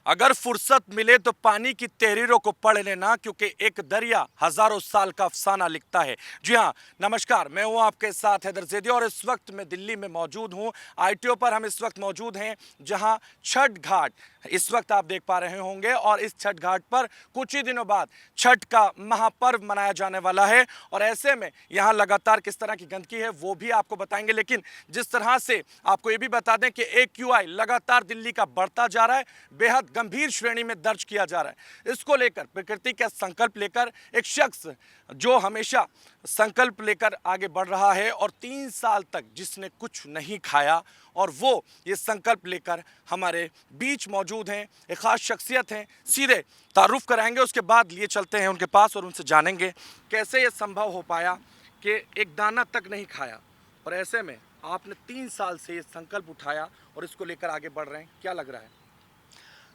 अगर फुर्सत मिले तो पानी की तहरीरों को पढ़ लेना, क्योंकि एक दरिया हजारों साल का अफसाना लिखता है। जी हाँ, नमस्कार, मैं हूं आपके साथ हैदर ज़ैदी और इस वक्त मैं दिल्ली में मौजूद हूं। आईटीओ पर हम इस वक्त मौजूद हैं, जहां छठ घाट इस वक्त आप देख पा रहे होंगे। और इस छठ घाट पर कुछ ही दिनों बाद छठ का महापर्व मनाया जाने वाला है। और ऐसे में यहां लगातार किस तरह की गंदगी है वो भी आपको बताएंगे, लेकिन जिस तरह से आपको ये भी बता दें कि AQI लगातार दिल्ली का बढ़ता जा रहा है, बेहद गंभीर श्रेणी में दर्ज किया जा रहा है। इसको लेकर प्रकृति का संकल्प लेकर एक शख्स जो हमेशा संकल्प लेकर आगे बढ़ रहा है और 3 साल तक जिसने कुछ नहीं खाया, और वो ये संकल्प लेकर हमारे बीच मौजूद हैं। एक खास शख्सियत हैं, सीधे तारुफ कराएंगे, उसके बाद लिए चलते हैं उनके पास और उनसे जानेंगे कैसे ये संभव हो पाया कि एक दाना तक नहीं खाया और ऐसे में आपने 3 साल से ये संकल्प उठाया और इसको लेकर आगे बढ़ रहे हैं। क्या लग रहा है?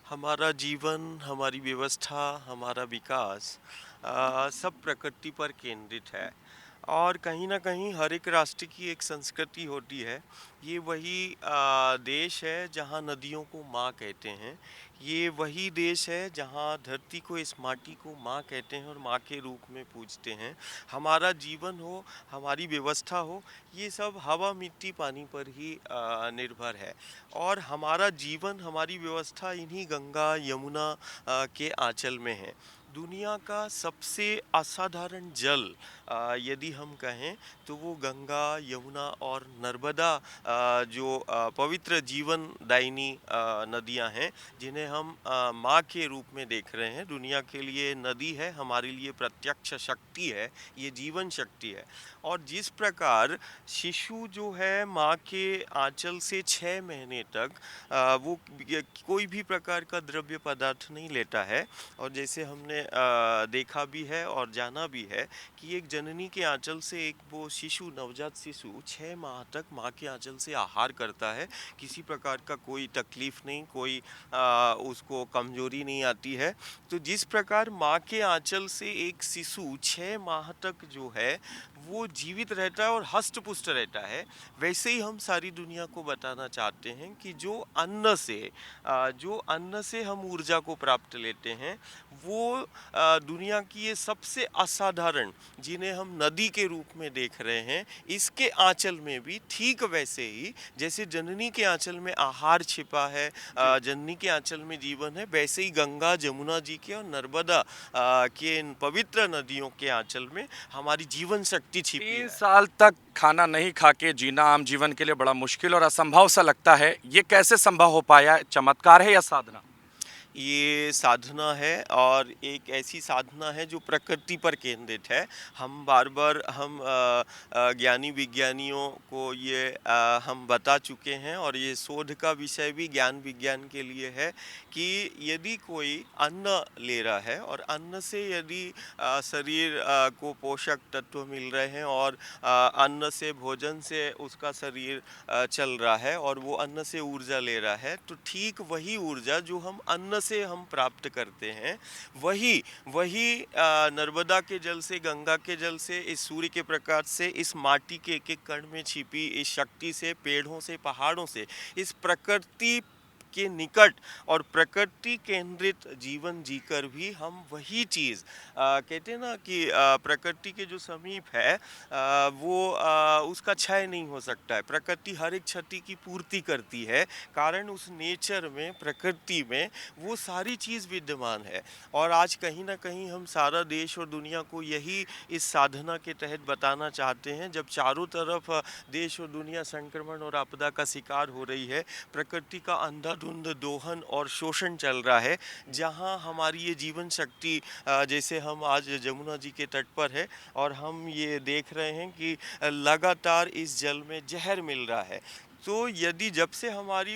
हमारा जीवन, हमारी व्यवस्था, हमारा विकास सब प्रकृति पर केंद्रित है। और कहीं न कहीं हर एक राष्ट्र की एक संस्कृति होती है। ये वही देश है जहाँ नदियों को माँ कहते हैं। ये वही देश है जहाँ धरती को, इस माटी को माँ कहते हैं और माँ के रूप में पूजते हैं। हमारा जीवन हो, हमारी व्यवस्था हो, ये सब हवा, मिट्टी, पानी पर ही निर्भर है। और हमारा जीवन, हमारी व्यवस्था इन्हीं गंगा, यमुना के आंचल में है। दुनिया का सबसे असाधारण जल यदि हम कहें तो वो गंगा, यमुना और नर्मदा जो पवित्र जीवनदायिनी नदियां हैं, जिन्हें हम माँ के रूप में देख रहे हैं। दुनिया के लिए नदी है, हमारे लिए प्रत्यक्ष शक्ति है, ये जीवन शक्ति है। और जिस प्रकार शिशु जो है माँ के आंचल से 6 महीने तक वो कोई भी प्रकार का द्रव्य पदार्थ नहीं लेता है। और जैसे हमने देखा भी है और जाना भी है कि एक जननी के आंचल से एक वो शिशु, नवजात शिशु 6 माह तक माँ के आंचल से आहार करता है। किसी प्रकार का कोई तकलीफ नहीं, कोई उसको कमजोरी नहीं आती है। तो जिस प्रकार माँ के आंचल से एक शिशु 6 माह तक जो है वो जीवित रहता है और हष्ट पुष्ट रहता है, वैसे ही हम सारी दुनिया को बताना चाहते हैं कि जो अन्न से हम ऊर्जा को प्राप्त लेते हैं, वो दुनिया की ये सबसे असाधारण, जिन्हें हम नदी के रूप में देख रहे हैं, इसके आंचल में भी ठीक वैसे ही जैसे जननी के आंचल में आहार छिपा है, जी। जननी के आंचल में जीवन है, वैसे ही गंगा, जमुना जी के और नर्मदा के इन पवित्र नदियों के आंचल में हमारी जीवन शक्ति छिपी तीन है। साल तक खाना नहीं खा के जीना आम जीवन के लिए बड़ा मुश्किल और असंभव सा लगता है। ये कैसे संभव हो पाया? चमत्कार है या साधना? ये साधना है और एक ऐसी साधना है जो प्रकृति पर केंद्रित है। हम बार-बार ज्ञानी विज्ञानियों को ये हम बता चुके हैं और ये शोध का विषय भी ज्ञान विज्ञान के लिए है कि यदि कोई अन्न ले रहा है और अन्न से यदि शरीर को पोषक तत्व मिल रहे हैं और अन्न से, भोजन से उसका शरीर चल रहा है और वो अन्न से ऊर्जा ले रहा है, तो ठीक वही ऊर्जा जो हम अन्न से हम प्राप्त करते हैं, वही वही नर्मदा के जल से, गंगा के जल से, इस सूर्य के प्रकाश से, इस माटी के एक एक कण में छिपी इस शक्ति से, पेड़ों से, पहाड़ों से, इस प्रकृति के निकट और प्रकृति केंद्रित जीवन जीकर भी हम वही चीज़ कहते हैं ना कि प्रकृति के जो समीप है वो उसका क्षय नहीं हो सकता है। प्रकृति हर एक क्षति की पूर्ति करती है, कारण उस नेचर में, प्रकृति में वो सारी चीज़ विद्यमान है। और आज कहीं न कहीं हम सारा देश और दुनिया को यही इस साधना के तहत बताना चाहते हैं, जब चारों तरफ देश और दुनिया संक्रमण और आपदा का शिकार हो रही है, प्रकृति का अंधाधुंध दोहन और शोषण चल रहा है, जहाँ हमारी ये जीवन शक्ति जैसे हम आज जमुना जी के तट पर है और हम ये देख रहे हैं कि लगातार इस जल में जहर मिल रहा है। तो यदि जब से हमारी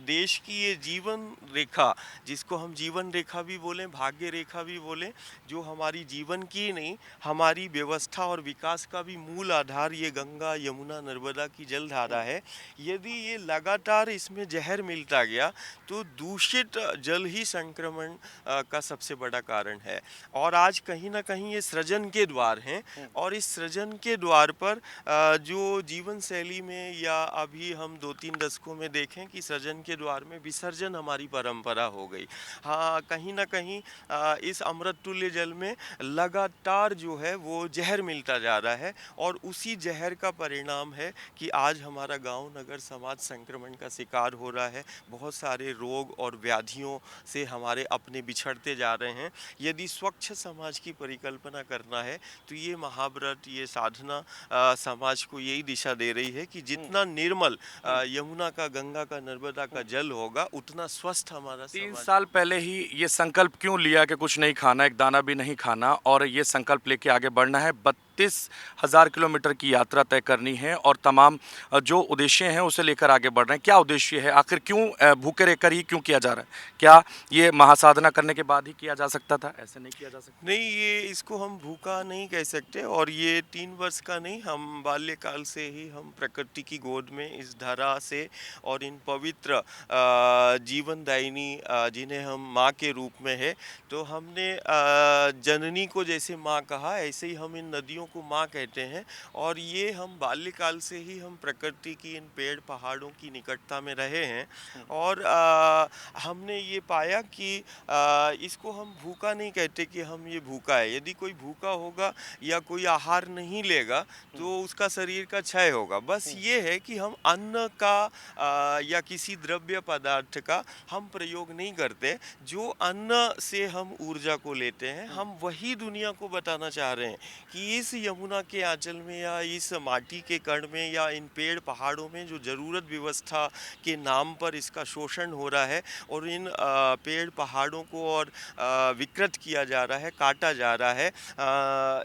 देश की ये जीवन रेखा, जिसको हम जीवन रेखा भी बोलें, भाग्य रेखा भी बोलें, जो हमारी जीवन की नहीं, हमारी व्यवस्था और विकास का भी मूल आधार ये गंगा, यमुना, नर्मदा की जलधारा है। यदि ये लगातार इसमें जहर मिलता गया, तो दूषित जल ही संक्रमण का सबसे बड़ा कारण है। और आज कहीं न कहीं ये सृजन के द्वार हैं और इस सृजन के द्वार पर जो जीवन शैली में या अभी हम 2-3 दशकों में देखें कि सृजन के द्वार में विसर्जन हमारी परंपरा हो गई। हाँ, कहीं न कहीं इस अमृत तुल्य जल में लगातार जो है वो ज़हर मिलता जा रहा है और उसी ज़हर का परिणाम है कि आज हमारा गाँव, नगर, समाज संक्रमण का शिकार हो रहा है। बहुत सारे रोग और व्याधियों से हमारे अपने बिछड़ते जा रहे हैं। यदि स्वच्छ समाज की परिकल्पना करना है, तो ये महाव्रत, ये साधना समाज को यही दिशा दे रही है कि जितना निर्मल यमुना का, गंगा का, नर्मदा का जल होगा, उतना स्वस्थ हमारा 3 समाज। साल पहले ही ये संकल्प क्यों लिया कि कुछ नहीं खाना, एक दाना भी नहीं खाना और ये संकल्प लेके आगे बढ़ना है? 32,000 किलोमीटर की यात्रा तय करनी है और तमाम जो उद्देश्य हैं उसे लेकर आगे बढ़ रहे हैं। क्या उद्देश्य है? आखिर क्यों भूखे रहकर ही क्यों किया जा रहा है? क्या ये महासाधना करने के बाद ही किया जा सकता था? ऐसे नहीं किया जा सकता? नहीं, ये इसको हम भूखा नहीं कह सकते और ये 3 वर्ष का नहीं, हम बाल्यकाल से ही हम प्रकृति की गोद में इस धरा से और इन पवित्र जीवनदायिनी जिन्हें हम माँ के रूप में है, तो हमने जननी को जैसे माँ कहा, ऐसे ही हम इन नदियों को माँ कहते हैं और ये हम बाल्यकाल से ही हम प्रकृति की इन पेड़ पहाड़ों की निकटता में रहे हैं और हमने ये पाया कि इसको हम भूखा नहीं कहते कि हम ये भूखा है। यदि कोई भूखा होगा या कोई आहार नहीं लेगा तो उसका शरीर का क्षय होगा। बस ये है कि हम अन्न का या किसी द्रव्य पदार्थ का हम प्रयोग नहीं करते। जो अन्न से हम ऊर्जा को लेते हैं, हम वही दुनिया को बताना चाह रहे हैं कि इस यमुना के आंचल में या इस माटी के कण में या इन पेड़ पहाड़ों में जो ज़रूरत व्यवस्था के नाम पर इसका शोषण हो रहा है और इन पेड़ पहाड़ों को और विकृत किया जा रहा है, काटा जा रहा है,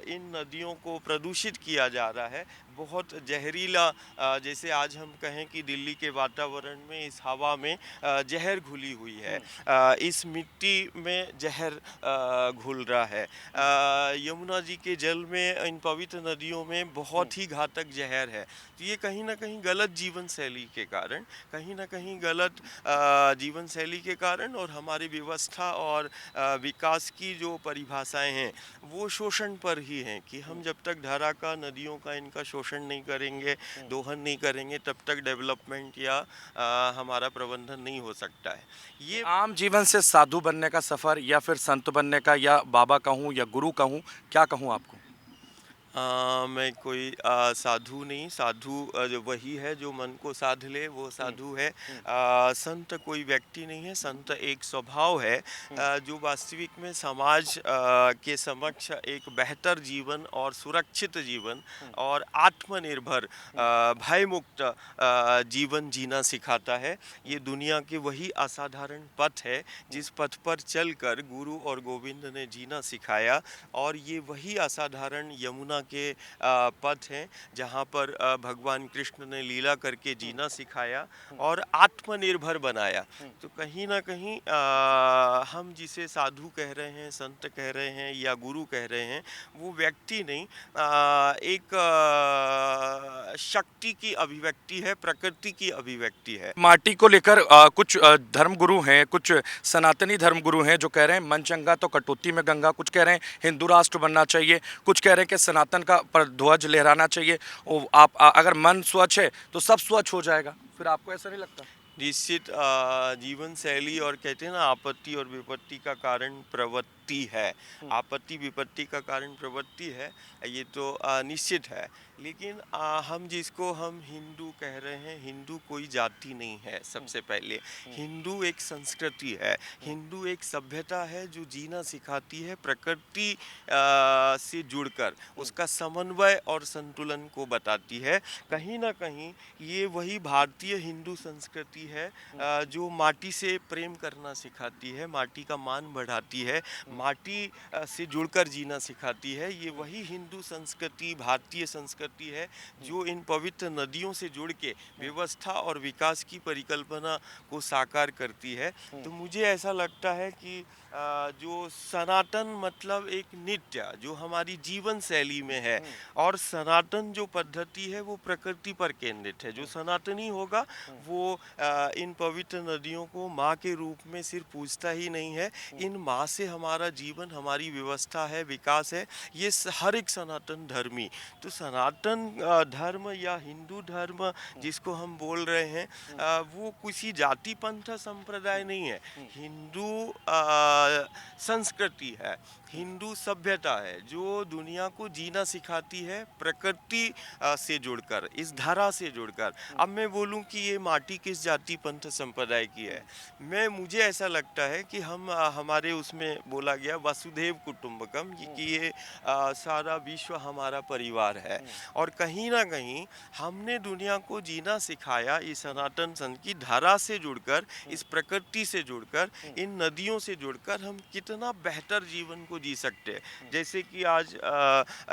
इन नदियों को प्रदूषित किया जा रहा है। बहुत जहरीला, जैसे आज हम कहें कि दिल्ली के वातावरण में, इस हवा में जहर घुली हुई है, इस मिट्टी में जहर घुल रहा है, यमुना जी के जल में, इन पवित्र नदियों में बहुत ही घातक जहर है। तो ये कहीं ना कहीं गलत जीवन शैली के कारण, कहीं ना कहीं गलत जीवन शैली के कारण और हमारी व्यवस्था और विकास की जो परिभाषाएं हैं वो शोषण पर ही हैं कि हम जब तक धारा का, नदियों का इनका शोषण नहीं करेंगे, दोहन नहीं करेंगे, तब तक डेवलपमेंट या हमारा प्रबंधन नहीं हो सकता है। ये आम जीवन से साधु बनने का सफ़र या फिर संत बनने का, या बाबा कहूँ या गुरु कहूँ, क्या कहूँ आपको? मैं कोई साधु नहीं, साधु जो वही है जो मन को साध ले, वो साधु है। संत कोई व्यक्ति नहीं है, संत एक स्वभाव है जो वास्तविक में समाज के समक्ष एक बेहतर जीवन और सुरक्षित जीवन और आत्मनिर्भर भयमुक्त जीवन जीना सिखाता है। ये दुनिया के वही असाधारण पथ है जिस पथ पर चलकर गुरु और गोविंद ने जीना सिखाया और ये वही असाधारण यमुना के पथ हैं जहाँ पर भगवान कृष्ण ने लीला करके जीना सिखाया और आत्मनिर्भर बनाया। तो कहीं ना कहीं हम जिसे साधु कह रहे हैं, संत कह रहे हैं या गुरु कह रहे हैं, वो व्यक्ति नहीं, एक शक्ति की अभिव्यक्ति है, प्रकृति की अभिव्यक्ति है। माटी को लेकर कुछ धर्मगुरु हैं, कुछ सनातनी धर्मगुरु हैं जो कह रहे हैं मन चंगा तो कटौती में गंगा, कुछ कह रहे हैं हिंदू राष्ट्र बनना चाहिए, कुछ कह रहे हैं कि सनातन का पर ध्वज लहराना चाहिए। आप अगर मन स्वच्छ है तो सब स्वच्छ हो जाएगा। फिर आपको ऐसा नहीं लगता? निश्चित जीवन शैली और कहते हैं ना, आपत्ति और विपत्ति का कारण प्रवृत्ति है, आपत्ति विपत्ति का कारण प्रवृत्ति है, ये तो निश्चित है। लेकिन हम जिसको हम हिंदू कह रहे हैं, हिंदू कोई जाति नहीं है। सबसे पहले हिंदू एक संस्कृति है, हिंदू एक सभ्यता है जो जीना सिखाती है प्रकृति से जुड़कर, उसका समन्वय और संतुलन को बताती है। कहीं ना कहीं ये वही भारतीय हिंदू संस्कृति है जो माटी से प्रेम करना सिखाती है, माटी का मान बढ़ाती है, माटी से जुड़कर जीना सिखाती है। ये वही हिंदू संस्कृति, भारतीय संस्कृति है जो इन पवित्र नदियों से जुड़ के व्यवस्था और विकास की परिकल्पना को साकार करती है। तो मुझे ऐसा लगता है कि जो सनातन मतलब एक नित्य जो हमारी जीवन शैली में है और सनातन जो पद्धति है वो प्रकृति पर केंद्रित है। जो सनातनी होगा वो इन पवित्र नदियों को माँ के रूप में सिर्फ पूजता ही नहीं है, इन माँ से हमारा हमारा जीवन, हमारी व्यवस्था है, विकास है, ये हर एक सनातन धर्मी। तो सनातन धर्म या हिंदू धर्म जिसको हम बोल रहे हैं, वो किसी जाति पंथ संप्रदाय नहीं है। हिंदू संस्कृति है, हिंदू सभ्यता है जो दुनिया को जीना सिखाती है प्रकृति से जुड़कर, इस धरा से जुड़कर। अब मैं बोलूं कि ये माटी किस जाति पंथ संप्रदाय की है, मुझे ऐसा लगता है कि हम हमारे उसमें बोला गया वसुधैव कुटुंबकम, कि ये सारा विश्व हमारा परिवार है। और कहीं ना कहीं हमने दुनिया को जीना सिखाया इस सनातन संघ की धारा से जुड़कर, इस प्रकृति से जुड़कर, इन नदियों से जुड़कर हम कितना बेहतर जीवन को जी सकते हैं। जैसे कि आज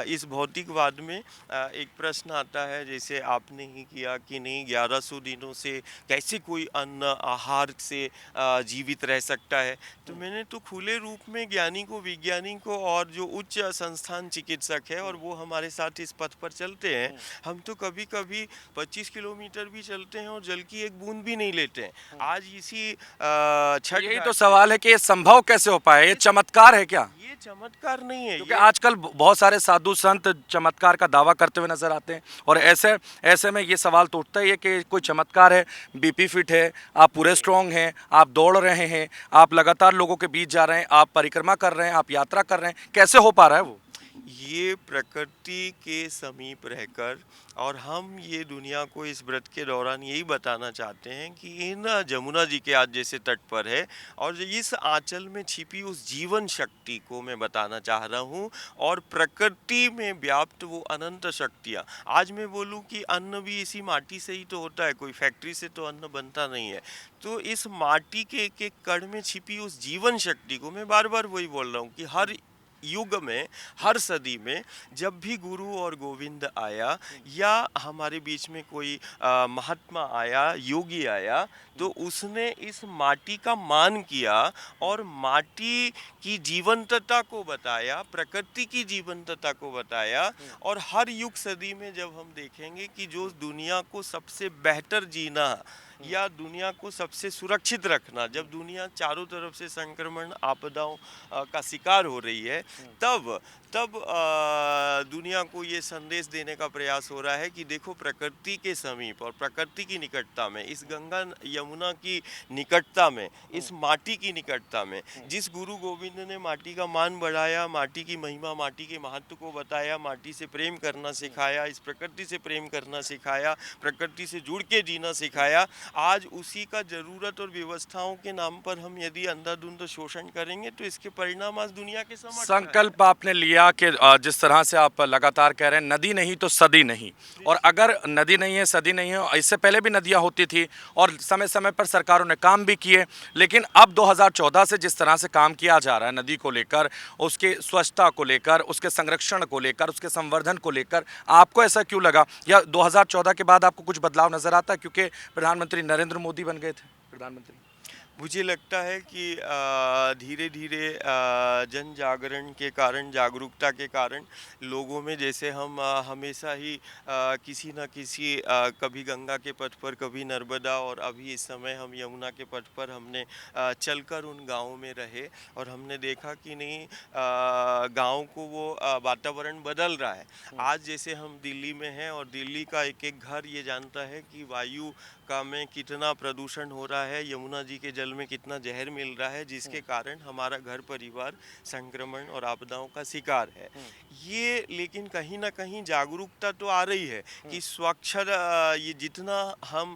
इस भौतिकवाद में एक प्रश्न आता है, जैसे आपने ही किया कि नहीं 1100 दिनों से कैसे कोई अन्न आहार से जीवित रह सकता है। तो मैंने तो खुले रूप में ज्ञानी को, विज्ञानी को और जो उच्च संस्थान चिकित्सक है और वो हमारे साथ इस पथ पर चलते हैं, हम तो कभी कभी 25 किलोमीटर भी चलते हैं और जल की एक बूंद भी नहीं लेते हैं। आज इसी छठ यही तो सवाल है कि ये संभव कैसे हो पाए, ये चमत्कार है क्या? ये चमत्कार नहीं है, क्योंकि आजकल बहुत सारे साधु संत चमत्कार का दावा करते हुए नजर आते हैं, और ऐसे में ये सवाल तो उठता ही है कि कोई चमत्कार है, बीपी फिट है, आप पूरे स्ट्रांग हैं, आप दौड़ रहे हैं, आप लगातार लोगों के बीच जा रहे हैं, आप परिक्रमा कर रहे हैं, आप यात्रा कर रहे हैं, कैसे हो पा रहा है वो? ये प्रकृति के समीप रहकर, और हम ये दुनिया को इस व्रत के दौरान यही बताना चाहते हैं कि इन जमुना जी के आज जैसे तट पर है, और इस आंचल में छिपी उस जीवन शक्ति को मैं बताना चाह रहा हूँ, और प्रकृति में व्याप्त वो अनंत शक्तियाँ। आज मैं बोलूँ कि अन्न भी इसी माटी से ही तो होता है, कोई फैक्ट्री से तो अन्न बनता नहीं है। तो इस माटी के एक एक कण में छिपी उस जीवन शक्ति को मैं बार बार वही बोल रहा हूँ कि हर युग में, हर सदी में जब भी गुरु और गोविंद आया या हमारे बीच में कोई महात्मा आया, योगी आया, तो उसने इस माटी का मान किया और माटी की जीवंतता को बताया, प्रकृति की जीवंतता को बताया। और हर युग सदी में जब हम देखेंगे कि जो दुनिया को सबसे बेहतर जीना या दुनिया को सबसे सुरक्षित रखना, जब दुनिया चारों तरफ से संक्रमण आपदाओं का शिकार हो रही है, तब दुनिया को ये संदेश देने का प्रयास हो रहा है कि देखो प्रकृति के समीप और प्रकृति की निकटता में, इस गंगा यमुना की निकटता में, इस माटी की निकटता में, जिस गुरु गोविंद ने माटी का मान बढ़ाया, माटी की महिमा, माटी के महत्व को बताया, माटी से प्रेम करना सिखाया, इस प्रकृति से प्रेम करना सिखाया, प्रकृति से जुड़ के जीना सिखाया, आज उसी का जरूरत और व्यवस्थाओं के नाम पर हम यदि अंधाधुंध शोषण करेंगे तो इसके परिणाम आज दुनिया के समक्ष है। संकल्प आपने लिया कि जिस तरह से आप लगातार कह रहे हैं, नदी नहीं तो सदी नहीं, और अगर नदी नहीं है, सदी नहीं है, इससे पहले भी नदियां होती थी और समय समय पर सरकारों ने काम भी किए, लेकिन अब 2014 से जिस तरह से काम किया जा रहा है नदी को लेकर, उसके स्वच्छता को लेकर, उसके संरक्षण को लेकर, उसके संवर्धन को लेकर, आपको ऐसा क्यों लगा, या 2014 के बाद आपको कुछ बदलाव नजर आता है क्योंकि प्रधानमंत्री नरेंद्र मोदी बन गए थे प्रधानमंत्री? मुझे लगता है कि धीरे धीरे जन जागरण के कारण, जागरूकता के कारण लोगों में, जैसे हम हमेशा ही किसी न किसी कभी गंगा के पथ पर, कभी नर्मदा, और अभी इस समय हम यमुना के पथ पर हमने चलकर उन गाँवों में रहे और हमने देखा कि नहीं, गाँव को वो वातावरण बदल रहा है। आज जैसे हम दिल्ली में हैं और दिल्ली का एक एक घर ये जानता है कि वायु का में कितना प्रदूषण हो रहा है, यमुना जी के जल में कितना जहर मिल रहा है, जिसके कारण हमारा घर परिवार संक्रमण और आपदाओं का शिकार है। ये लेकिन कहीं ना कहीं जागरूकता तो आ रही है कि स्वच्छ, ये जितना हम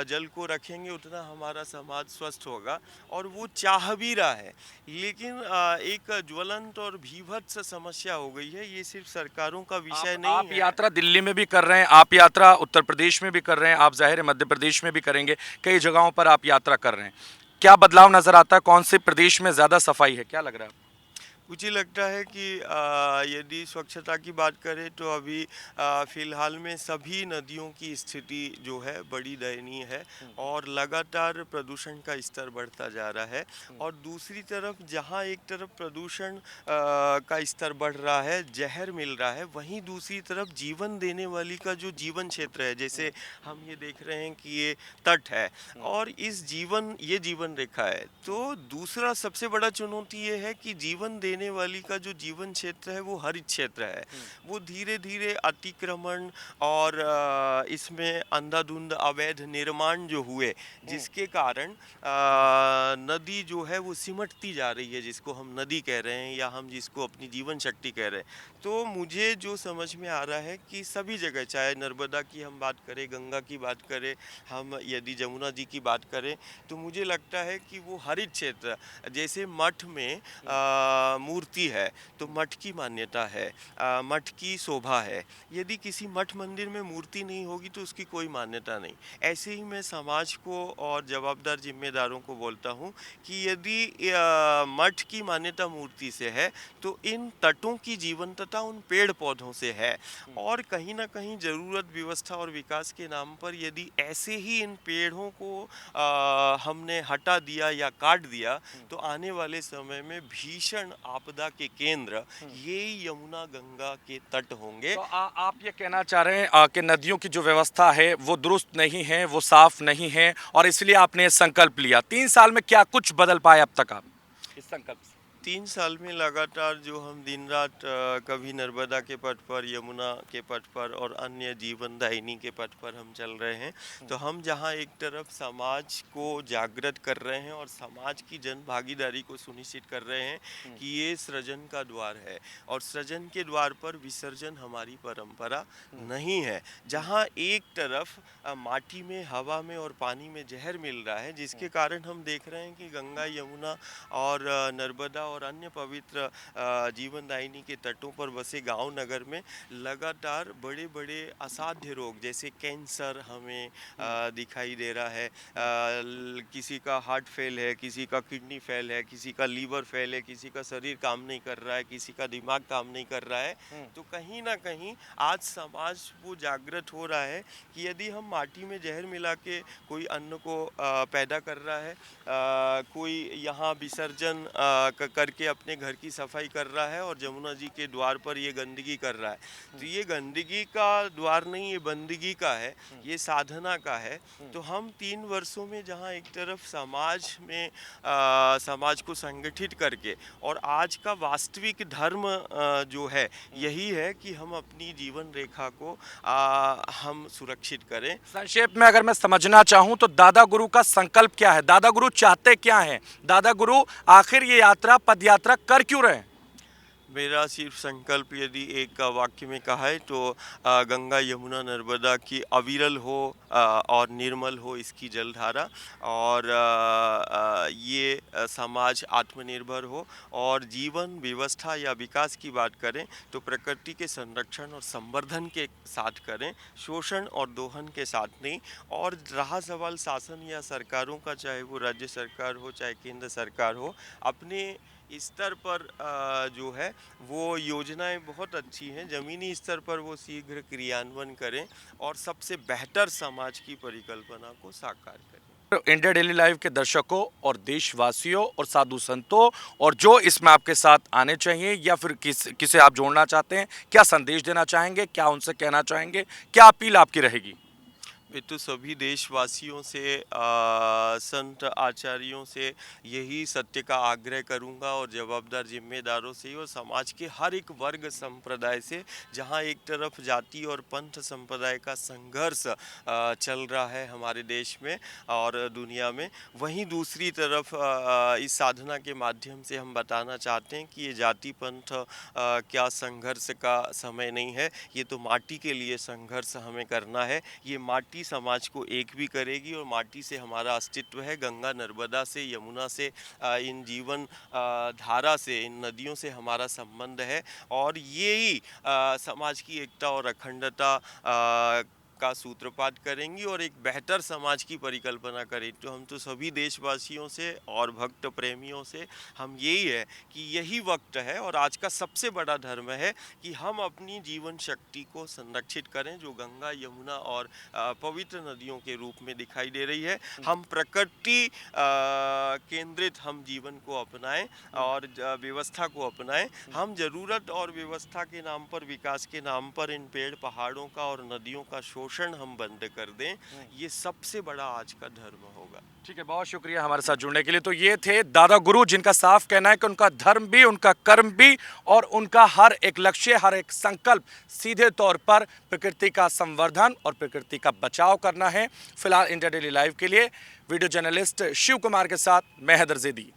जल को रखेंगे उतना हमारा समाज स्वस्थ होगा, और वो चाह भी रहा है। लेकिन एक ज्वलंत और भीभत्स समस्या हो गई है, ये सिर्फ सरकारों का विषय नहीं आप है। यात्रा दिल्ली में भी कर रहे हैं, आप यात्रा उत्तर प्रदेश में भी कर रहे हैं, आप जाहिर है मध्य प्रदेश में भी करेंगे, कई जगहों पर आप यात्रा कर रहे हैं, क्या बदलाव नजर आता है? कौन से प्रदेश में ज्यादा सफाई है, क्या लग रहा है? मुझे लगता है कि यदि स्वच्छता की बात करें तो अभी फिलहाल में सभी नदियों की स्थिति जो है बड़ी दयनीय है और लगातार प्रदूषण का स्तर बढ़ता जा रहा है। और दूसरी तरफ जहाँ एक तरफ प्रदूषण का स्तर बढ़ रहा है, जहर मिल रहा है, वहीं दूसरी तरफ जीवन देने वाली का जो जीवन क्षेत्र है, जैसे हम ये देख रहे हैं कि ये तट है और ये जीवन रेखा है। तो दूसरा सबसे बड़ा चुनौती ये है कि जीवन देने वाली का जो जीवन क्षेत्र है वो हरित क्षेत्र है। वो धीरे धीरे अतिक्रमण और इसमें अंधाधुंध अवैध निर्माण जो हुए, जिसके कारण नदी जो है वो सिमटती जा रही है, जिसको हम नदी कह रहे हैं या हम जिसको अपनी जीवन शक्ति कह रहे हैं। तो मुझे जो समझ में आ रहा है कि सभी जगह, चाहे नर्मदा की हम बात करें, गंगा की बात करें, हम यदि जमुना जी की बात करें, तो मुझे लगता है कि वो हरित क्षेत्र, जैसे मठ में मूर्ति है तो मठ की मान्यता है, मठ की शोभा है। यदि किसी मठ मंदिर में मूर्ति नहीं होगी तो उसकी कोई मान्यता नहीं। ऐसे ही मैं समाज को और जवाबदार जिम्मेदारों को बोलता हूँ कि यदि मठ की मान्यता मूर्ति से है तो इन तटों की जीवंतता उन पेड़ पौधों से है। और कहीं ना कहीं ज़रूरत, व्यवस्था और विकास के नाम पर यदि ऐसे ही इन पेड़ों को हमने हटा दिया या काट दिया तो आने वाले समय में भीषण आपदा के केंद्र ये यमुना गंगा के तट होंगे। तो आप ये कहना चाह रहे हैं कि नदियों की जो व्यवस्था है वो दुरुस्त नहीं है, वो साफ नहीं है, और इसलिए आपने ये संकल्प लिया। 3 साल में क्या कुछ बदल पाए अब तक आप इस संकल्प से? 3 साल में लगातार जो हम दिन रात कभी नर्मदा के पट पर, यमुना के पट पर और अन्य जीवनदायिनी के पट पर हम चल रहे हैं। तो हम जहां एक तरफ समाज को जागृत कर रहे हैं और समाज की जन भागीदारी को सुनिश्चित कर रहे हैं कि ये सृजन का द्वार है और सृजन के द्वार पर विसर्जन हमारी परंपरा नहीं है। जहां एक तरफ माटी में, हवा में और पानी में जहर मिल रहा है, जिसके कारण हम देख रहे हैं कि गंगा, यमुना और नर्मदा और अन्य पवित्र जीवनदायिनी के तटों पर बसे गांव नगर में लगातार बड़े बड़े असाध्य रोग जैसे कैंसर हमें दिखाई दे रहा है। किसी का हार्ट फेल है, किसी का किडनी फेल है, किसी का लीवर फेल है, किसी का शरीर काम नहीं कर रहा है, किसी का दिमाग काम नहीं कर रहा है। तो कहीं ना कहीं आज समाज वो जागृत हो रहा है कि यदि हम माटी में जहर मिला के कोई अन्न को पैदा कर रहा है, कोई यहाँ विसर्जन करके अपने घर की सफाई कर रहा है और जमुना जी के द्वार पर ये गंदगी कर रहा है, तो ये गंदगी का द्वार नहीं, ये बंदगी का है, ये साधना का है। तो हम 3 वर्षों में जहाँ एक तरफ समाज में समाज को संगठित करके और आज का वास्तविक धर्म जो है यही है कि हम अपनी जीवन रेखा को हम सुरक्षित करें। संक्षेप में अगर मैं समझना चाहूं तो दादा गुरु का संकल्प क्या है? दादा गुरु चाहते क्या हैं? दादा गुरु आखिर ये यात्रा, पद यात्रा कर क्यों रहे हैं? मेरा सिर्फ संकल्प यदि एक वाक्य में कहा है तो गंगा, यमुना, नर्मदा की अविरल हो और निर्मल हो इसकी जलधारा, और ये समाज आत्मनिर्भर हो और जीवन व्यवस्था या विकास की बात करें तो प्रकृति के संरक्षण और संवर्धन के साथ करें, शोषण और दोहन के साथ नहीं। और रहा सवाल शासन या सरकारों का, चाहे वो राज्य सरकार हो चाहे केंद्र सरकार हो, अपने स्तर पर जो है वो योजनाएं बहुत अच्छी हैं, ज़मीनी स्तर पर वो शीघ्र क्रियान्वयन करें और सबसे बेहतर समाज की परिकल्पना को साकार करें। इंडिया डेली लाइव के दर्शकों और देशवासियों और साधु संतों और जो इसमें आपके साथ आने चाहिए या फिर किसे आप जोड़ना चाहते हैं, क्या संदेश देना चाहेंगे, क्या उनसे कहना चाहेंगे, क्या अपील आपकी रहेगी? मैं तो सभी देशवासियों से, संत आचार्यों से यही सत्य का आग्रह करूंगा और जवाबदार जिम्मेदारों से और समाज के हर एक वर्ग संप्रदाय से, जहां एक तरफ जाति और पंथ संप्रदाय का संघर्ष चल रहा है हमारे देश में और दुनिया में, वहीं दूसरी तरफ इस साधना के माध्यम से हम बताना चाहते हैं कि ये जाति पंथ क्या संघर्ष का समय नहीं है, ये तो माटी के लिए संघर्ष हमें करना है। ये माटी समाज को एक भी करेगी और माटी से हमारा अस्तित्व है। गंगा, नर्मदा से, यमुना से, इन जीवन धारा से, इन नदियों से हमारा संबंध है और यही समाज की एकता और अखंडता का सूत्रपात करेंगी और एक बेहतर समाज की परिकल्पना करें। तो हम तो सभी देशवासियों से और भक्त प्रेमियों से हम यही है कि यही वक्त है और आज का सबसे बड़ा धर्म है कि हम अपनी जीवन शक्ति को संरक्षित करें, जो गंगा, यमुना और पवित्र नदियों के रूप में दिखाई दे रही है। हम प्रकृति केंद्रित हम जीवन को अपनाएं और व्यवस्था को अपनाएं। हम जरूरत और व्यवस्था के नाम पर, विकास के नाम पर इन पेड़ पहाड़ों का और नदियों का शोषण हम बंद कर दें। ये सबसे बड़ा आज का धर्म होगा। ठीक है, बहुत शुक्रिया हमारे साथ जुड़ने के लिए। तो ये थे दादा गुरु, जिनका साफ कहना है कि उनका धर्म भी, उनका कर्म भी और उनका हर एक लक्ष्य, हर एक संकल्प सीधे तौर पर प्रकृति का संवर्धन और प्रकृति का बचाव करना है। फिलहाल इंडिया डेली लाइव के लिए वीडियो जर्नलिस्ट शिव कुमार के साथ मैं हैदर ज़ैदी।